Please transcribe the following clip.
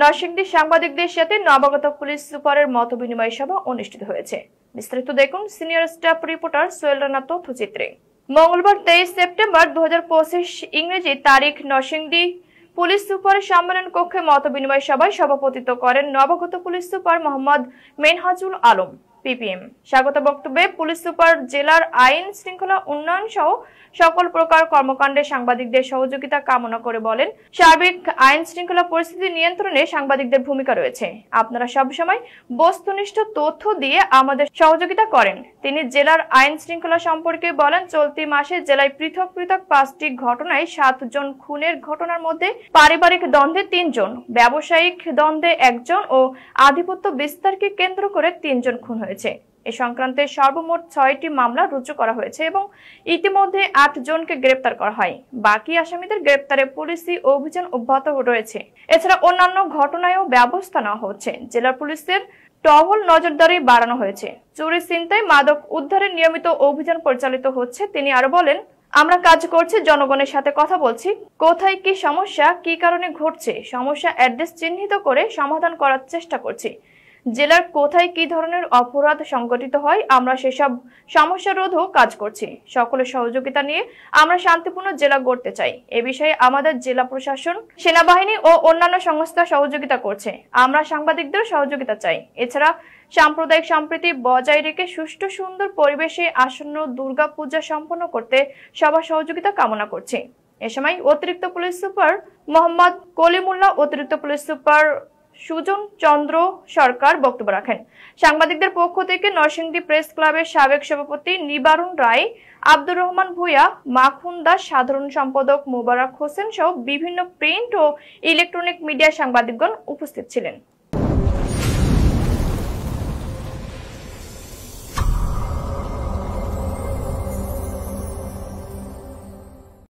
নরসিংদী সাংবাদিকদের সাথে নবাগত পুলিশ সুপারের মতবিনিময় সভা অনুষ্ঠিত হয়েছে। বিস্তারিত দেখুন senior staff reporter Sohel Rana তথ্যচিত্রে। মঙ্গলবার 23 সেপ্টেম্বর 2025 ইংরেজি তারিখ নরসিংদী পুলিশ সুপার সম্মেলন কক্ষে মতবিনিময় সভায় সভাপতিত্ব করেন নবাগত police super Mohammad Menhajul Alam PPM. স্বাগত বক্তব্যে পুলিশ সুপার জেলার আইন শৃঙ্খলা উন্নয়ন সহ সকল প্রকার কর্মকাণ্ডে সাংবাদিকদের সহযোগিতা কামনা করে বলেন, সার্বিক আইন শৃঙ্খলা পরিস্থিতি নিয়ন্ত্রণে সাংবাদিকদের ভূমিকা রয়েছে। আপনারা সবসময় বস্তুনিষ্ঠ তথ্য দিয়ে আমাদের সহযোগিতা করেন। তিনি জেলার আইন শৃঙ্খলা সম্পর্কে বলেন, চলতি মাসে জেলায় পৃথক পৃথক 5টি ঘটনায় 7 জন খুনের ঘটনার মধ্যে পারিবারিক দ্বন্দ্বে 3 জন, ব্যবসায়িক দ্বন্দ্বে 1 জন ও আধিপত্য বিস্তারকে কেন্দ্র করে 3 জন খুন হয়েছে। এ সংক্রান্তে সর্বমোট 6টি মামলা রুজু করা হয়েছে এবং ইতিমধ্যে 8 জনকে গ্রেপ্তার করা হয়। বাকি আসামিদের গ্রেপ্তারে পুলিশি অভিযান অব্যাহত রয়েছে। এছাড়া অন্যান্য ঘটনায়ও ব্যবস্থা নেওয়া হচ্ছে। জেলা পুলিশের টহল নজরদারি বাড়ানো হয়েছে। চুরি, ছিনতাই, মাদক উদ্ধারের নিয়মিত অভিযান পরিচালিত হচ্ছে। তিনি আরো বলেন, আমরা কাজ করছি, জনগণের সাথে কথা বলছি, কোথায় কি সমস্যা, কি কারণে ঘটছে, সমস্যা অ্যাড্রেস চিহ্নিত করে সমাধান করার চেষ্টা করছি। জেলার কোথায় কি ধরনের অপরাধ সংঘটিত হয়, আমরা সেসব সমস্যা রোধও কাজ করছি। সকলের সহযোগিতা নিয়ে আমরা শান্তিপূর্ণ জেলা গড়তে চাই। এ বিষয়ে আমাদের জেলা প্রশাসন, সেনাবাহিনী ও অন্যান্য সংস্থা সহযোগিতা করছে। আমরা সাংবাদিকদের সহযোগিতা চাই। এছাড়া সাম্প্রদায়িক সম্প্রীতি বজায় রেখে সুষ্ঠু সুন্দর পরিবেশে আসন্ন দুর্গাপূজা সম্পন্ন করতে সবার সহযোগিতা কামনা করছি। এ সময় অতিরিক্ত পুলিশ সুপার মোহাম্মদ কলিমুল্লাহ, অতিরিক্ত পুলিশ সুপার সুজন চন্দ্র সরকার বক্তব্য রাখেন। সাংবাদিকদের পক্ষ থেকে নরসিংদী প্রেস ক্লাবের সাবেক সভাপতি নিবারুন রায়, আব্দুর রহমান ভূঁইয়া, মাখুন দাস, সাধারণ সম্পাদক মোবারক হোসেন সহ বিভিন্ন প্রিন্ট ও ইলেকট্রনিক মিডিয়া সাংবাদিকগণ উপস্থিত ছিলেন।